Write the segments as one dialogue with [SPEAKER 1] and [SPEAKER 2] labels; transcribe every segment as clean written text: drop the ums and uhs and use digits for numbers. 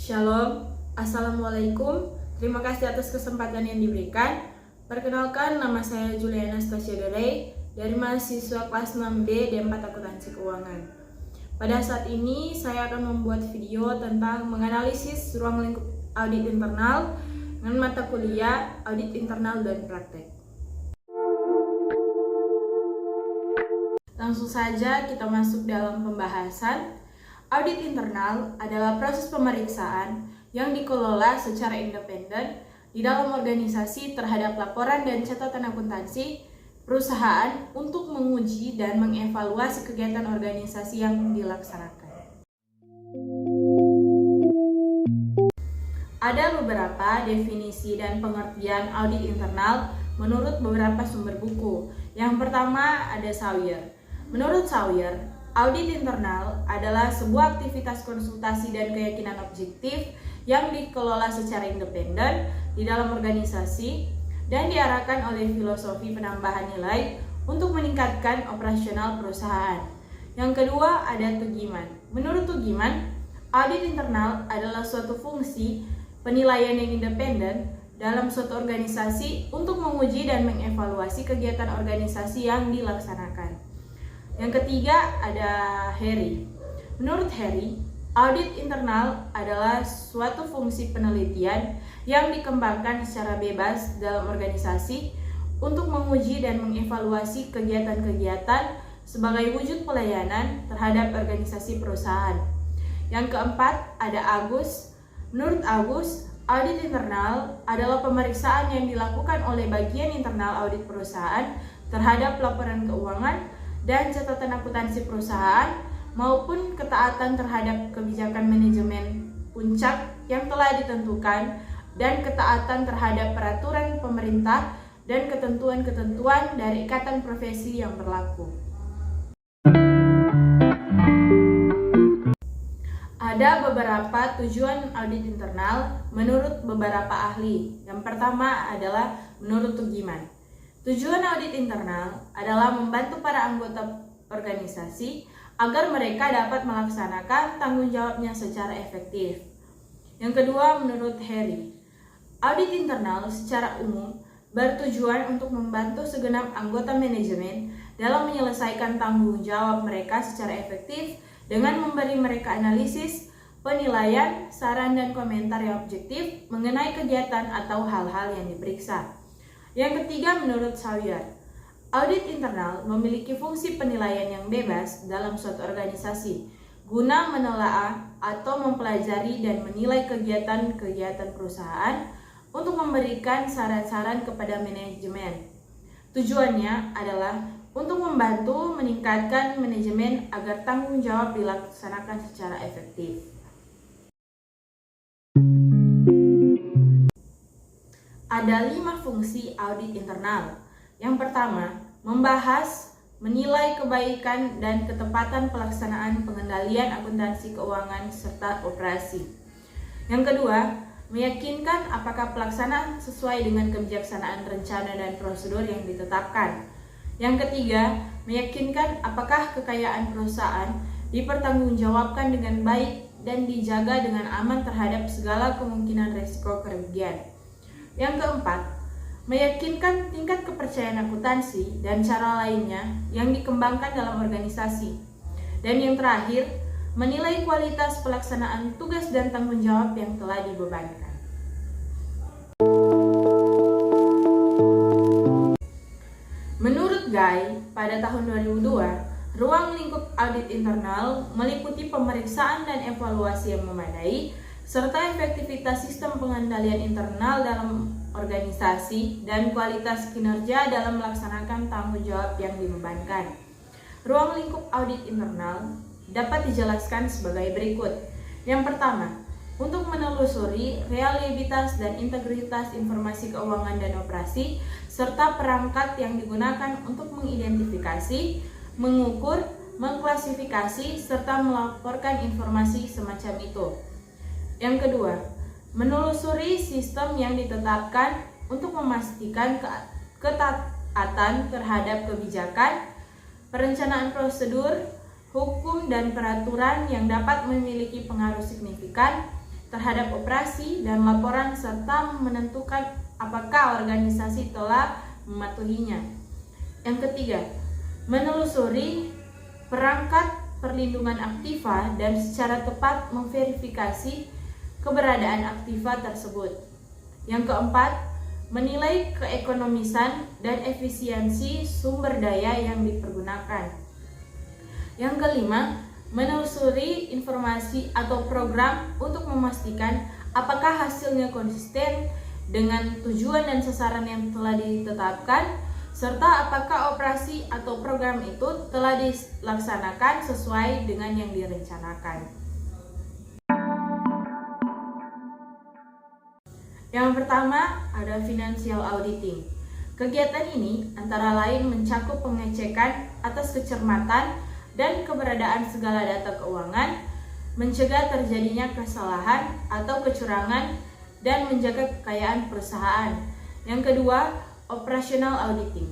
[SPEAKER 1] Shalom, Assalamualaikum. Terima kasih atas kesempatan yang diberikan. Perkenalkan, nama saya Juliana Stasia Dorey dari mahasiswa kelas 6B D4 Akuntansi Keuangan. Pada saat ini saya akan membuat video tentang menganalisis ruang lingkup audit internal dengan mata kuliah audit internal dan praktek. Langsung saja kita masuk dalam pembahasan. Audit internal adalah proses pemeriksaan yang dikelola secara independen di dalam organisasi terhadap laporan dan catatan akuntansi perusahaan untuk menguji dan mengevaluasi kegiatan organisasi yang dilaksanakan. Ada beberapa definisi dan pengertian audit internal menurut beberapa sumber buku. Yang pertama ada Sawyer. Menurut Sawyer, audit internal adalah sebuah aktivitas konsultasi dan keyakinan objektif yang dikelola secara independen di dalam organisasi dan diarahkan oleh filosofi penambahan nilai untuk meningkatkan operasional perusahaan. Yang kedua ada Tugiman. Menurut Tugiman, audit internal adalah suatu fungsi penilaian yang independen dalam suatu organisasi untuk menguji dan mengevaluasi kegiatan organisasi yang dilaksanakan. Yang ketiga ada Harry. Menurut Harry, audit internal adalah suatu fungsi penelitian yang dikembangkan secara bebas dalam organisasi untuk menguji dan mengevaluasi kegiatan-kegiatan sebagai wujud pelayanan terhadap organisasi perusahaan. Yang keempat ada Agus. Menurut Agus, audit internal adalah pemeriksaan yang dilakukan oleh bagian internal audit perusahaan terhadap laporan keuangan dan catatan akuntansi perusahaan maupun ketaatan terhadap kebijakan manajemen puncak yang telah ditentukan dan ketaatan terhadap peraturan pemerintah dan ketentuan-ketentuan dari ikatan profesi yang berlaku. Ada beberapa tujuan audit internal menurut beberapa ahli. Yang pertama adalah menurut Tugiman. Tujuan audit internal adalah membantu para anggota organisasi agar mereka dapat melaksanakan tanggung jawabnya secara efektif. Yang kedua, menurut Harry, audit internal secara umum bertujuan untuk membantu segenap anggota manajemen dalam menyelesaikan tanggung jawab mereka secara efektif dengan memberi mereka analisis, penilaian, saran, dan komentar yang objektif mengenai kegiatan atau hal-hal yang diperiksa. Yang ketiga, menurut Sawyer, audit internal memiliki fungsi penilaian yang bebas dalam suatu organisasi guna menelaah atau mempelajari dan menilai kegiatan-kegiatan perusahaan untuk memberikan saran-saran kepada manajemen. Tujuannya adalah untuk membantu meningkatkan manajemen agar tanggung jawab dilaksanakan secara efektif. Ada 5 fungsi audit internal. Yang pertama, membahas, menilai kebaikan dan ketepatan pelaksanaan pengendalian akuntansi keuangan serta operasi. Yang kedua, meyakinkan apakah pelaksanaan sesuai dengan kebijaksanaan rencana dan prosedur yang ditetapkan. Yang ketiga, meyakinkan apakah kekayaan perusahaan dipertanggungjawabkan dengan baik dan dijaga dengan aman terhadap segala kemungkinan risiko kerugian. Yang keempat, meyakinkan tingkat kepercayaan akuntansi dan cara lainnya yang dikembangkan dalam organisasi. Dan yang terakhir, menilai kualitas pelaksanaan tugas dan tanggung jawab yang telah dibebankan. Menurut Guy, pada tahun 2002, ruang lingkup audit internal meliputi pemeriksaan dan evaluasi yang memadai, serta efektivitas sistem pengendalian internal dalam organisasi dan kualitas kinerja dalam melaksanakan tanggung jawab yang dibebankan. Ruang lingkup audit internal dapat dijelaskan sebagai berikut. Yang pertama, untuk menelusuri reliabilitas dan integritas informasi keuangan dan operasi, serta perangkat yang digunakan untuk mengidentifikasi, mengukur, mengklasifikasi, serta melaporkan informasi semacam itu. Yang kedua, menelusuri sistem yang ditetapkan untuk memastikan ketaatan terhadap kebijakan, perencanaan prosedur, hukum, dan peraturan yang dapat memiliki pengaruh signifikan terhadap operasi dan laporan serta menentukan apakah organisasi telah mematuhinya. Yang ketiga, menelusuri perangkat perlindungan aktiva dan secara tepat memverifikasi keberadaan aktiva tersebut. Yang keempat, menilai keekonomisan dan efisiensi sumber daya yang dipergunakan. Yang kelima, menelusuri informasi atau program untuk memastikan apakah hasilnya konsisten dengan tujuan dan sasaran yang telah ditetapkan, serta apakah operasi atau program itu telah dilaksanakan sesuai dengan yang direncanakan. Yang pertama ada financial auditing. Kegiatan ini antara lain mencakup pengecekan atas kecermatan dan keberadaan segala data keuangan, mencegah terjadinya kesalahan atau kecurangan, dan menjaga kekayaan perusahaan. Yang kedua, operational auditing.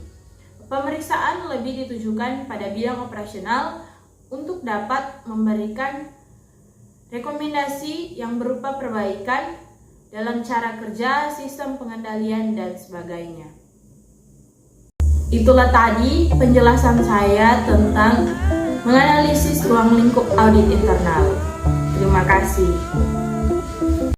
[SPEAKER 1] Pemeriksaan lebih ditujukan pada bidang operasional untuk dapat memberikan rekomendasi yang berupa perbaikan dalam cara kerja, sistem pengendalian, dan sebagainya. Itulah tadi penjelasan saya tentang menganalisis ruang lingkup audit internal. Terima kasih.